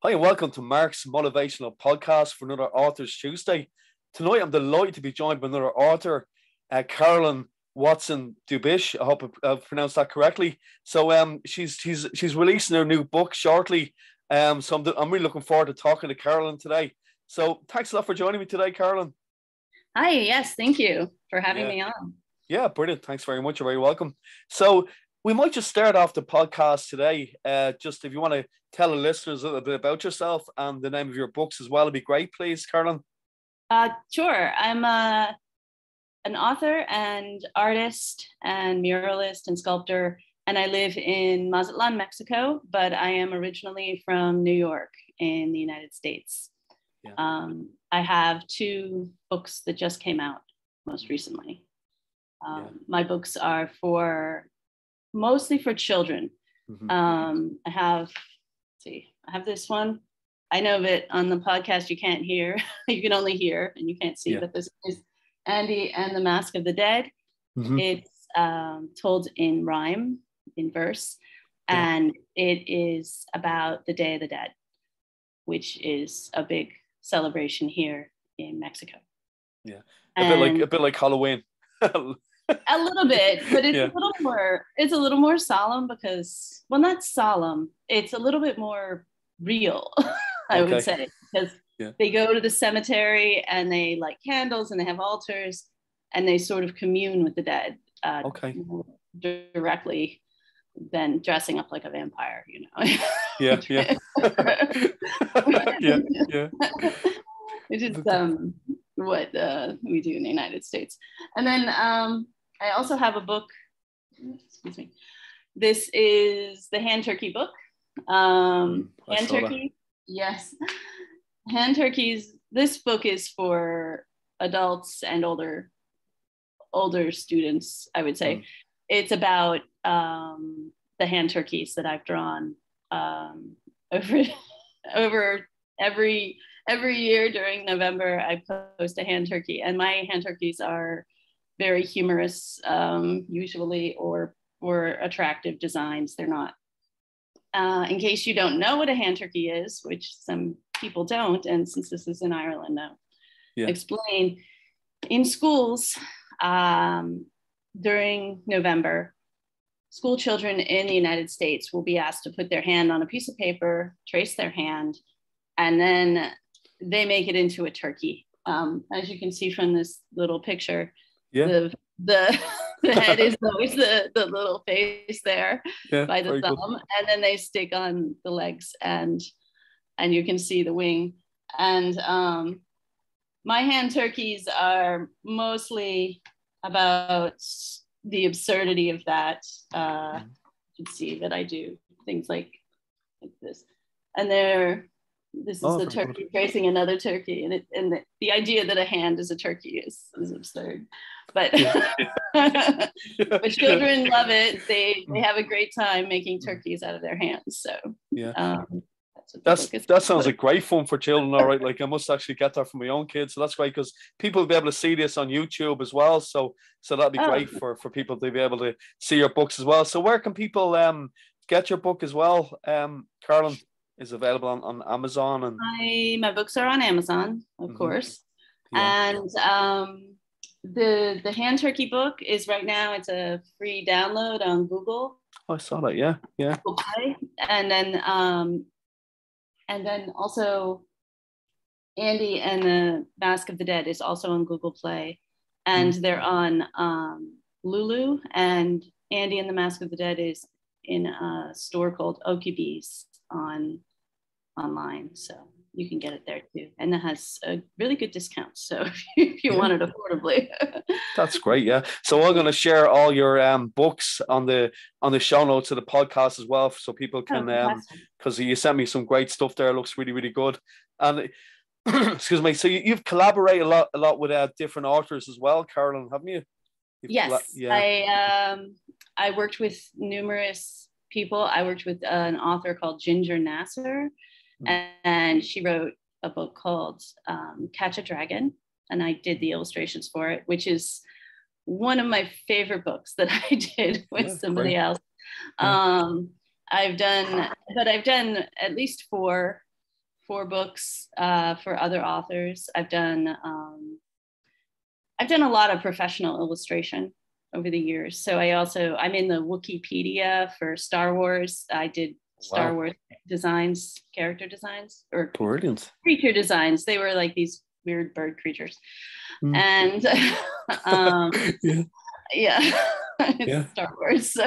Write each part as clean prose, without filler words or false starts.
Hi, and welcome to Mark's Motivational Podcast for another Authors Tuesday. Tonight, I'm delighted to be joined by another author, Carolyn Dubisch. I hope I've pronounced that correctly. So, she's releasing her new book shortly. I'm really looking forward to talking to Carolyn today. So, thanks a lot for joining me today, Carolyn. Hi, yes, thank you for having me on. Yeah, brilliant. Thanks very much. You're very welcome. So, we might just start off the podcast today. Just if you want to tell the listeners a little bit about yourself and the name of your books as well, it'd be great, please, Carolyn. Sure. I'm an author and artist and muralist and sculptor, and I live in Mazatlan, Mexico, but I am originally from New York in the United States. Yeah. I have two books that just came out most recently. My books are mostly for children. Mm-hmm. I have this one. I know that on the podcast you can't hear, you can only hear and you can't see, but this is Andy and the Mask of the Dead. Mm-hmm. It's told in rhyme, in verse, and it is about the Day of the Dead, which is a big celebration here in Mexico. Yeah, a bit like Halloween. A little bit, but it's a little more solemn because, well, not solemn, it's a little bit more real, I would say, because they go to the cemetery and they light candles and they have altars and they sort of commune with the dead directly than dressing up like a vampire, you know. Yeah. Which is what we do in the United States. And then I also have a book, excuse me. This is the hand turkey book. Hand turkey, yes. Hand turkeys, this book is for adults and older students, I would say. It's about the hand turkeys that I've drawn over every year during November. I post a hand turkey, and my hand turkeys are very humorous, usually, or attractive designs. They're not. In case you don't know what a hand turkey is, which some people don't, and since this is in Ireland, I'll explain. In schools, during November, school children in the United States will be asked to put their hand on a piece of paper, trace their hand, and then they make it into a turkey. As you can see from this little picture, the head is always the little face there by the thumb, good. And then they stick on the legs and you can see the wing. And my hand turkeys are mostly about the absurdity of that. You can see that I do things like this, and this is the turkey good. Tracing another turkey, and the idea that a hand is a turkey is absurd, but but children love it. They have a great time making turkeys out of their hands. So that sounds like great fun for children. All right, like I must actually get that for my own kids. So that's great because people will be able to see this on YouTube as well. So that'd be great for people to be able to see your books as well. So where can people get your book as well, Carolyn? Is available on Amazon, and my books are on Amazon, of course. And the hand turkey book is right now, it's a free download on Google. Oh, I saw that. Yeah. Google Play. And then also Andy and the Mask of the Dead is also on Google Play, and they're on Lulu, and Andy and the Mask of the Dead is in a store called Okibees online, so you can get it there too, and it has a really good discount, so if you want it affordably. That's great. Yeah, so I'm going to share all your books on the show notes of the podcast as well, so people can because you sent me some great stuff there. It looks really, really good. And excuse me, so you've collaborated a lot with different authors as well, Carolyn, haven't you? Yes. I worked with numerous people. I worked with an author called Ginger Nasser, and she wrote a book called Catch a Dragon, and I did the illustrations for it, which is one of my favorite books that I did with somebody else. I've done at least 4 books for other authors. I've done a lot of professional illustration over the years. So I'm in the Wikipedia for Star Wars. I did Star Wars designs, character designs, or brilliant creature designs. They were like these weird bird creatures. And it's Star Wars. So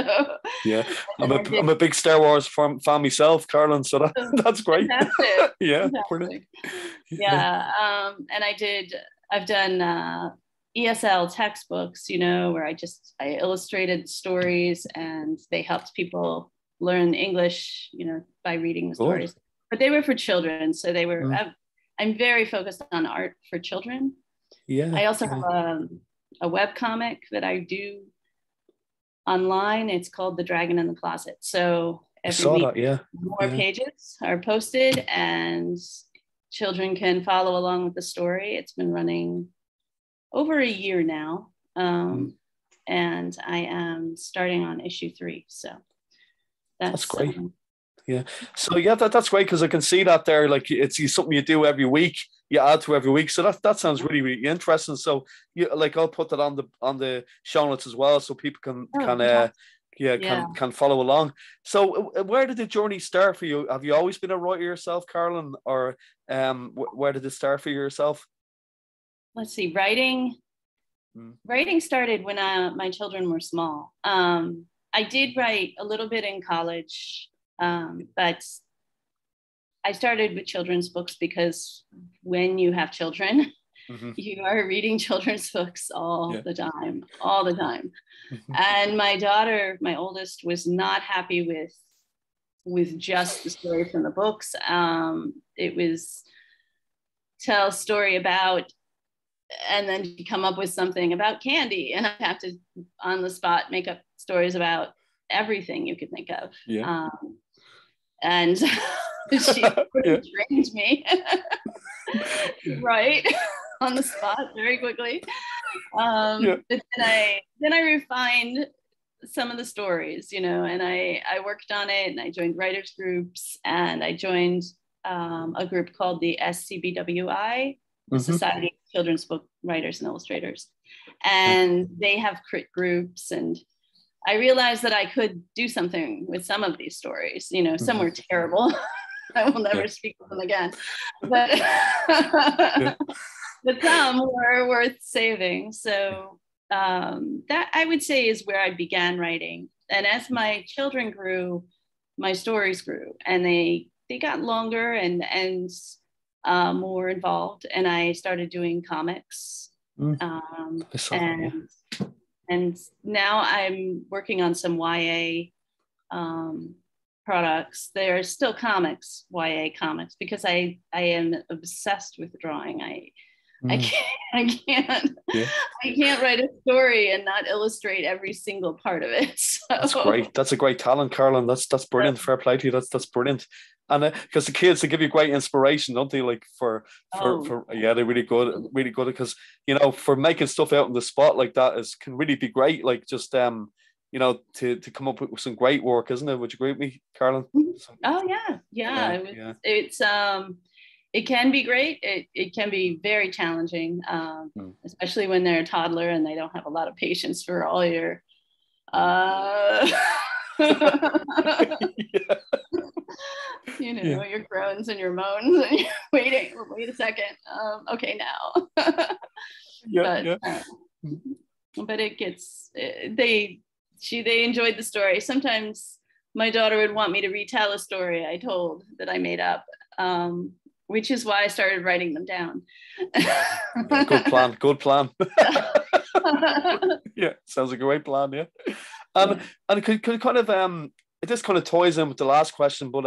I'm a big Star Wars fan myself, Carolyn. So that's great. Fantastic. Yeah, fantastic. And I've done ESL textbooks, where I illustrated stories and they helped people learn English, by reading the stories. But they were for children, so they were. I'm very focused on art for children. Yeah. I also have a web comic that I do online. It's called The Dragon in the Closet. So every week, more pages are posted, and children can follow along with the story. It's been running over a year now, and I am starting on issue 3. So that's great. So that's great, because I can see that there, like it's something you do every week, you add to every week. So that sounds really, really interesting. So I'll put that on the show notes as well, so people can follow along. So where did the journey start for you? Have you always been a writer yourself, Carolyn, or where did it start for yourself? Let's see, writing started when my children were small. I did write a little bit in college, but I started with children's books because when you have children, you are reading children's books all the time. And my daughter, my oldest, was not happy with just the story from the books. It was tell a story about, and then you come up with something about candy, and I have to on the spot make up stories about everything you could think of. And she trained me right on the spot very quickly. But then I refined some of the stories, and I worked on it, and I joined writers groups, and I joined a group called the SCBWI, the Society of Children's Book Writers and Illustrators. And they have crit groups, and I realized that I could do something with some of these stories. Some were terrible. I will never speak of them again. But, but some were worth saving. So that, I would say, is where I began writing. And as my children grew, my stories grew, and they got longer and more involved. And I started doing comics. And now I'm working on some YA products. They're still comics, YA comics, because I am obsessed with drawing. I can't write a story and not illustrate every single part of it. So. That's great. That's a great talent, Carolyn. That's brilliant. Fair play to you. That's brilliant. And because the kids, they give you great inspiration, don't they? Like for they're really good, because for making stuff out in the spot like that can really be great. Like just to come up with some great work, isn't it? Would you agree with me, Carolyn? Oh yeah. It's it can be great. It can be very challenging, especially when they're a toddler and they don't have a lot of patience for all your your groans and your moans, and you're wait a second. Okay, now. But it gets, they enjoyed the story. Sometimes my daughter would want me to retell a story I told that I made up, which is why I started writing them down. Good plan. Yeah, sounds like a great plan. Yeah. And it could kind of this kind of ties in with the last question, but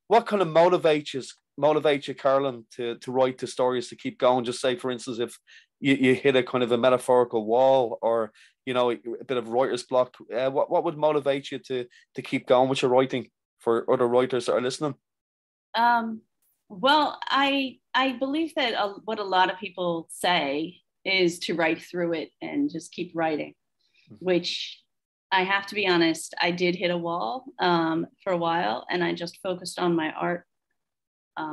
what kind of motivates you, Carolyn, to write the stories, to keep going? Just say, for instance, if you hit a kind of a metaphorical wall, or a bit of writer's block, what would motivate you to keep going with your writing for other writers that are listening? Well, I believe that what a lot of people say is to write through it and just keep writing, which I have to be honest, I did hit a wall for a while, and I just focused on my art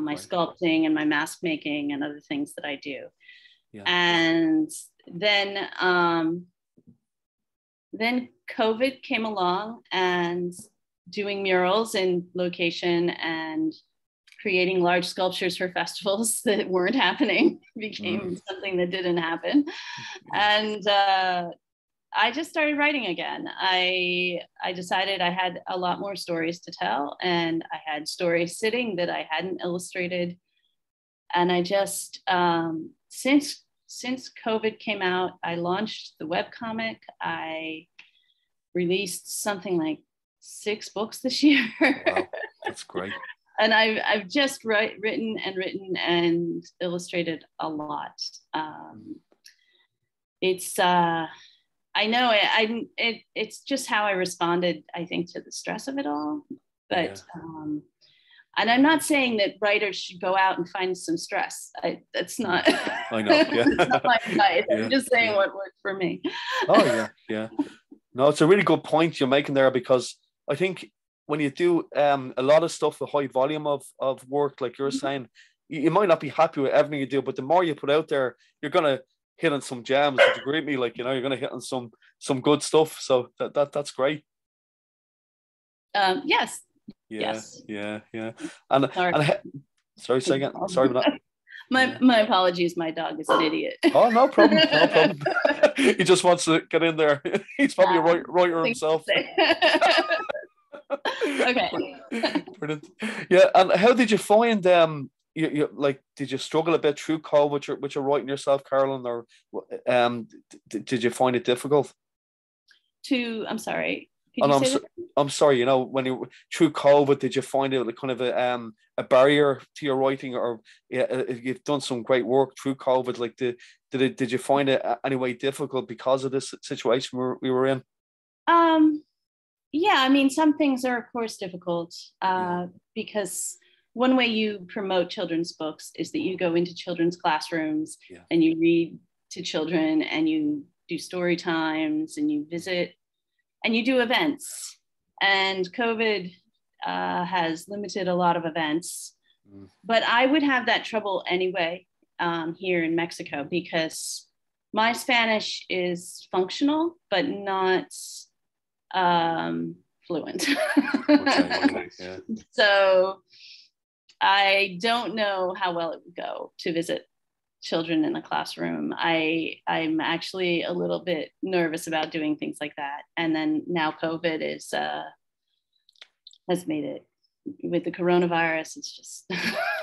my sculpting and my mask making and other things that I do. Yeah. And then COVID came along, and doing murals in location and creating large sculptures for festivals that weren't happening became something that didn't happen. And I just started writing again. I decided I had a lot more stories to tell, and I had stories sitting that I hadn't illustrated. And I just, since COVID came out, I launched the webcomic. I released something like 6 books this year. Wow, that's great. And I've just written and illustrated a lot. It's I know it's just how I responded, I think, to the stress of it all. But and I'm not saying that writers should go out and find some stress. That's not. I know. Yeah. That's not my advice. I'm just saying what worked for me. Oh yeah. No, it's a really good point you're making there, because I think when you do a lot of stuff, a high volume of work, like you're saying, you might not be happy with everything you do, but the more you put out there, you're gonna hit on some gems. Would you agree with me? Like, you're gonna hit on some good stuff. So that's great. Yes. Yeah, yes. Yeah. And sorry, say again. Sorry about that. My apologies. My dog is an idiot. Oh, no problem. No problem. He just wants to get in there. He's probably a writer himself. Okay. Brilliant. Yeah. And how did you find you like, did you struggle a bit through COVID with your writing yourself, Carolyn, or did you find it difficult? I'm sorry. I'm sorry, when you through COVID, did you find it like kind of a barrier to your writing, or you've done some great work through COVID? Like, did you find it anyway difficult because of this situation we were in? Yeah, I mean, some things are of course difficult because one way you promote children's books is that you go into children's classrooms and you read to children, and you do story times, and you visit, and you do events. And COVID has limited a lot of events, but I would have that trouble anyway here in Mexico, because my Spanish is functional, but not fluent. Okay, yeah. So I don't know how well it would go to visit children in a classroom. I'm actually a little bit nervous about doing things like that. And then now COVID has made it, with the coronavirus, it's just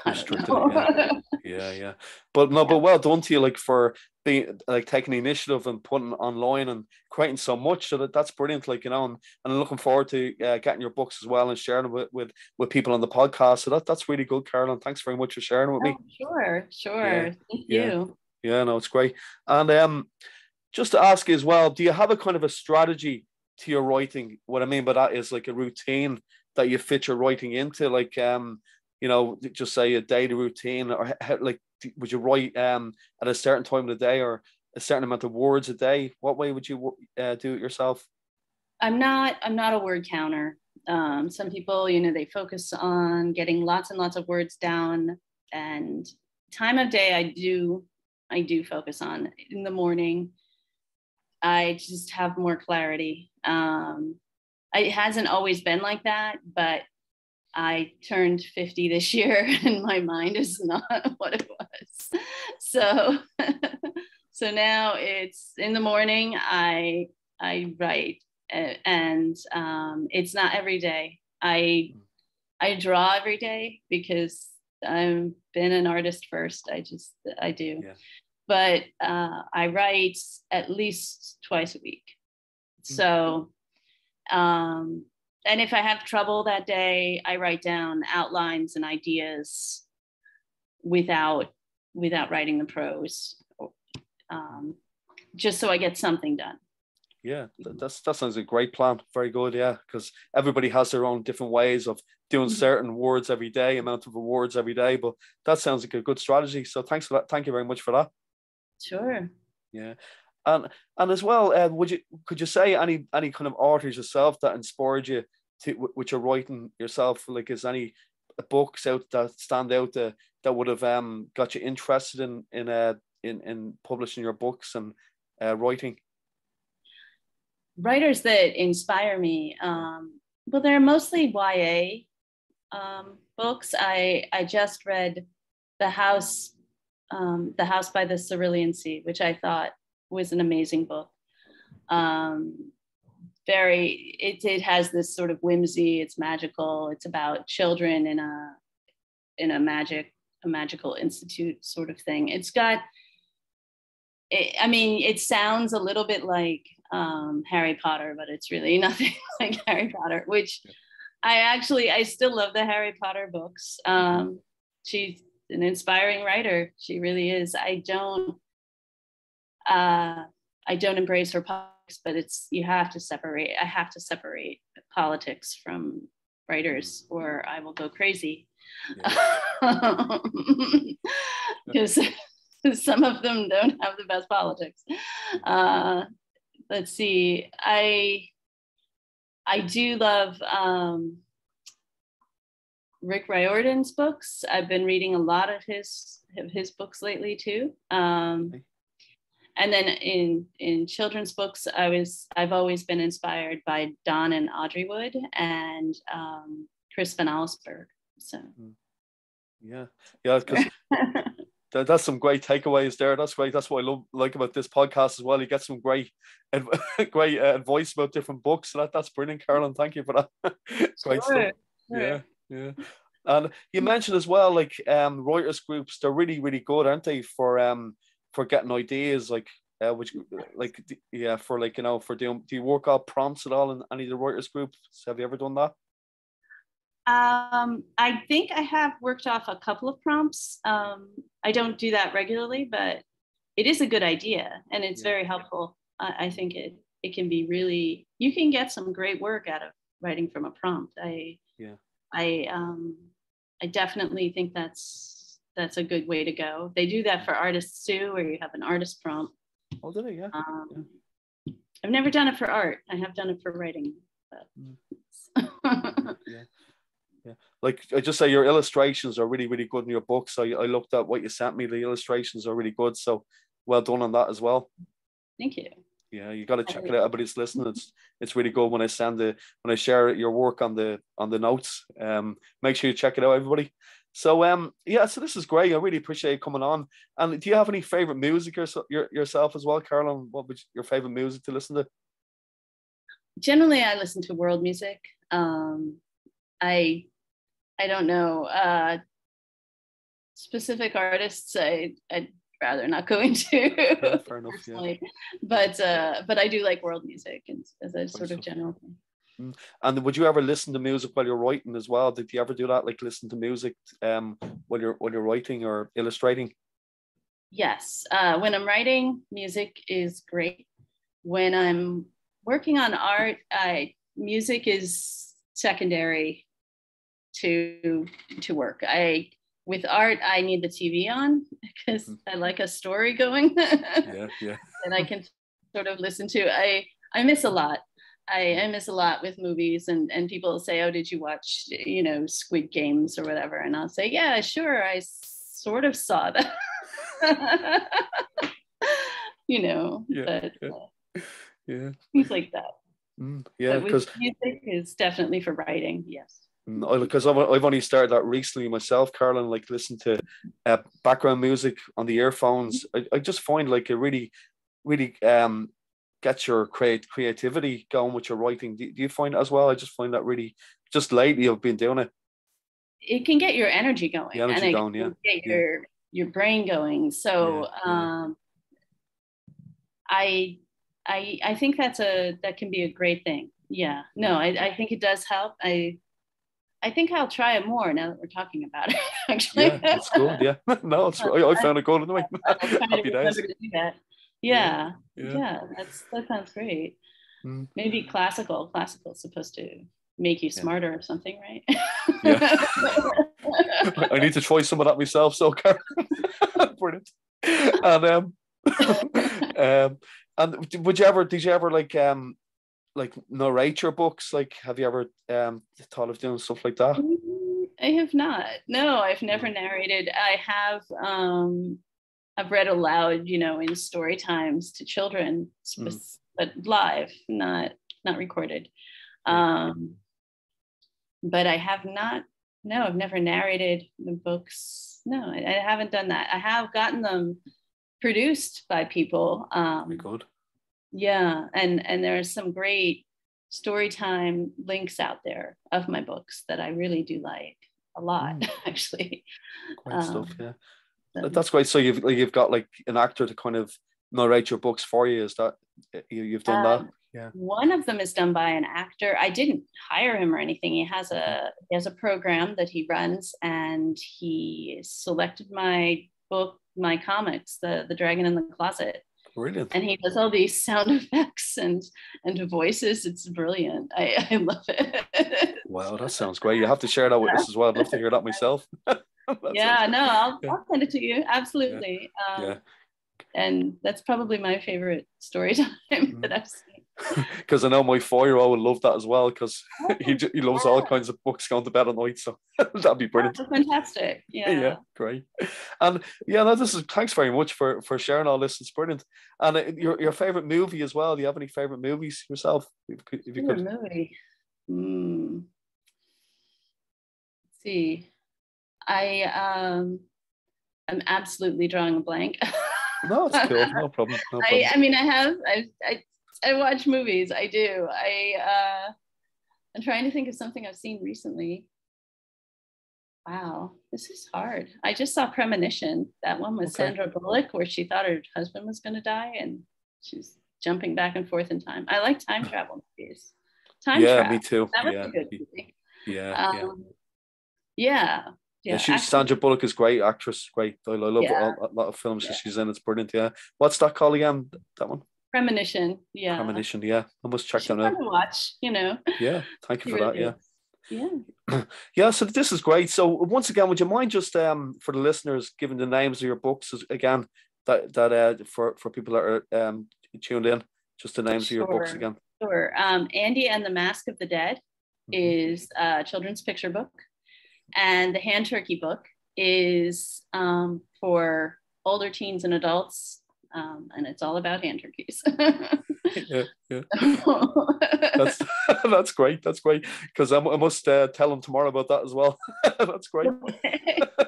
restricted again. Yeah. But well done to you, like, for being, like, taking the initiative and putting online and creating so much. So that's brilliant. Like, and I'm looking forward to getting your books as well and sharing them with people on the podcast. So that's really good, Carolyn. Thanks very much for sharing with me. Sure. Thank you. Yeah, no, it's great. And just to ask you as well, do you have a kind of a strategy to your writing? What I mean by that is like a routine that you fit your writing into, like just say a daily routine, or like, would you write at a certain time of the day, or a certain amount of words a day? What way would you do it yourself? I'm not a word counter. Some people, they focus on getting lots and lots of words down, and time of day I do focus on. In the morning, I just have more clarity. It hasn't always been like that, but I turned 50 this year and my mind is not what it was. So now it's in the morning, I write, and it's not every day. I draw every day because I've been an artist first. I do. Yeah. But I write at least twice a week. So, and if I have trouble that day, I write down outlines and ideas without writing the prose, just so I get something done. Yeah, that sounds a great plan. Very good. Yeah, because everybody has their own different ways of doing certain words every day, amount of words every day. But that sounds like a good strategy. So thanks for that. Thank you very much for that. Sure. Yeah. And as well, could you say any kind of authors yourself that inspired you with your writing yourself? Like, is any books out that stand out that would have got you interested in publishing your books and writing? Writers that inspire me, well, they're mostly YA books. I just read The House by the Cerulean Sea, which I thought was an amazing book. It has this sort of whimsy. It's magical. It's about children in a magical institute sort of thing. It sounds a little bit like Harry Potter, but it's really nothing like Harry Potter, which I still love the Harry Potter books. She's an inspiring writer. She really is. I don't embrace her politics, but I have to separate politics from writers or I will go crazy. Because some of them don't have the best politics. Let's see. I do love Rick Riordan's books. I've been reading a lot of his books lately too. And then in children's books, I've always been inspired by Don and Audrey Wood and Chris Van Allsburg. So yeah, because that's some great takeaways there. That's great. That's what I like about this podcast as well. You get some great advice about different books. So that's brilliant, Carolyn. Thank you for that. Great stuff. Sure. Yeah. And you mentioned as well, like writers groups. They're really, really good, aren't they, for getting ideas, like for doing. Do you work out prompts at all in any of the writers groups? Have you ever done that? I think I have worked off a couple of prompts. I don't do that regularly, but it is a good idea and it's very helpful. I think it can be really, you can get some great work out of writing from a prompt. I definitely think that's a good way to go. They do that for artists too, where you have an artist prompt. Oh, did they? Yeah. I've never done it for art. I have done it for writing. But Yeah. Like I just say, your illustrations are really, really good in your books. I looked at what you sent me. The illustrations are really good. So well done on that as well. Thank you. Yeah, you got to check it out. Everybody's listening. It's really good when I share your work on the notes. Make sure you check it out, everybody. So so this is great. I really appreciate you coming on. And do you have any favorite music yourself as well, Carolyn? What would your favorite music to listen to? Generally, I listen to world music. I don't know specific artists. I'd rather not go into. Yeah, fair enough. Yeah. But I do like world music as a sort of general thing. And would you ever listen to music while you're writing as well? Did you ever do that? Like listen to music while you're writing or illustrating? Yes. When I'm writing, music is great. When I'm working on art, music is secondary to work. With art, I need the TV on because I like a story going. Yeah. And I can sort of listen to. I miss a lot. I miss a lot with movies, and people say, "Oh, did you watch, Squid Games or whatever?" And I'll say, "Yeah, sure. I sort of saw that." Things like that. Yeah, because music is definitely for writing. Yes. Because I've only started that recently myself, Carolyn. Like listen to background music on the earphones. I just find like it really, really gets your creativity going with your writing. Do you find it as well? I just find that really, just lately I've been doing it. It can get your energy going. Get your brain going. So I think that can be a great thing. Yeah. No, I think it does help. I think I'll try it more now that we're talking about it, actually. Yeah, it's good. Yeah. No, I found it good anyway. Happy days. To do that. Yeah. That sounds great. Maybe classical is supposed to make you smarter or something, right? Yeah. I need to try some of that myself, so brilliant. And did you ever like narrate your books? Like have you ever thought of doing stuff like that? I have not. No, I've never narrated. I have I've read aloud, in story times to children, but live, not recorded. But I have not. No, I've never narrated the books. No, I haven't done that. I have gotten them produced by people. Very good. Yeah, and there are some great storytime links out there of my books that I really do like a lot, actually. Great stuff, yeah. That's great. So you've got like an actor to kind of narrate your books for you. Is that you've done that? Yeah. One of them is done by an actor. I didn't hire him or anything. He has a program that he runs, and he selected my book, my comics, the Dragon in the Closet. Brilliant. And he does all these sound effects and voices. It's brilliant. I love it. Wow, that sounds great. You have to share that with us as well. I'd love to hear that myself. I'll send it to you. Absolutely. Yeah. And that's probably my favorite story time that I've seen. Because I know my 4-year-old would love that as well, because he loves all kinds of books going to bed at night. So that'd be brilliant. That's fantastic. Yeah, great. And thanks very much for sharing all this. It's brilliant. And your favorite movie as well. Do you have any favorite movies yourself? If you could. Movie. Let's see. I'm absolutely drawing a blank. No, it's cool. No problem. I watch movies. I do. I'm trying to think of something I've seen recently. Wow, this is hard. I just saw Premonition. That one with Sandra Bullock, where she thought her husband was going to die, and she's jumping back and forth in time. I like time travel movies. Me too. That was a good movie. Yeah, Sandra Bullock is great actress. Great. I love a lot of films that she's in. It's brilliant. Yeah. What's that called again? That one? Premonition. Yeah. Premonition. Yeah. I must check them out. Watch. Yeah. Thank you for that. Yeah. Yeah. Yeah. So this is great. So once again, would you mind just for the listeners giving the names of your books again? That for people that are tuned in, just the names of your books again. Sure. Andy and the Mask of the Dead is a children's picture book. And the Hand Turkey book is for older teens and adults, and it's all about hand turkeys. Yeah. That's great. That's great, because I must tell them tomorrow about that as well. That's great.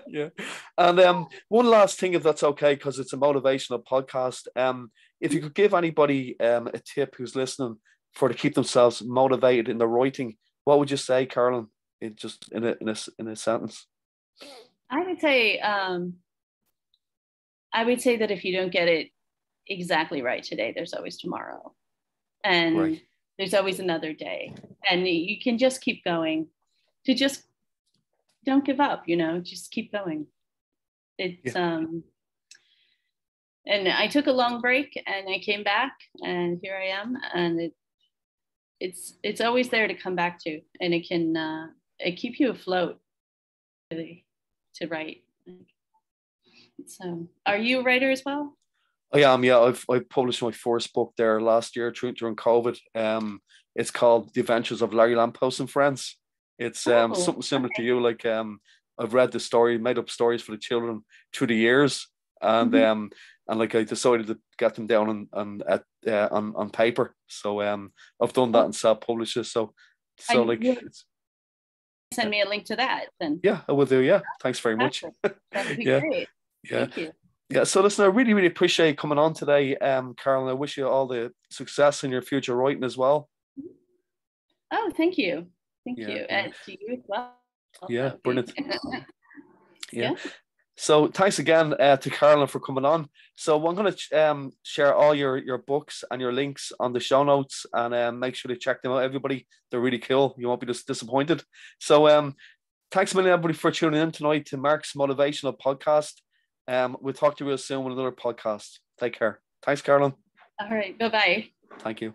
Yeah. And one last thing, if that's okay, because it's a motivational podcast. If you could give anybody a tip who's listening to keep themselves motivated in their writing, what would you say, Carolyn? Just in a sentence. I would say that if you don't get it exactly right today, there's always tomorrow, and there's always another day, and you can just keep going. To just don't give up, just keep going. It's and I took a long break, and I came back, and here I am, and it's always there to come back to, and it can keep you afloat, really, to write. So, are you a writer as well? I am, yeah. I published my first book there last year during COVID. It's called The Adventures of Larry Lamppost and Friends. It's something similar to you. Like I've read the story, made up stories for the children through the years, and like I decided to get them down on paper. So I've done that and self-published it. So send me a link to that then. Yeah, I will do. Yeah, thanks very much. That would be great. Yeah. Thank you. Yeah, so listen, I really, really appreciate you coming on today, Carolyn. I wish you all the success in your future writing as well. Oh, thank you. Thank you. And to you as well. Yeah, brilliant. Yeah. So thanks again to Carolyn for coming on. So I'm going to share all your books and your links on the show notes, and make sure to check them out, everybody. They're really cool. You won't be disappointed. So thanks a million, everybody, for tuning in tonight to Mark's Motivational Podcast. We'll talk to you real soon with another podcast. Take care. Thanks, Carolyn. All right. Bye-bye. Thank you.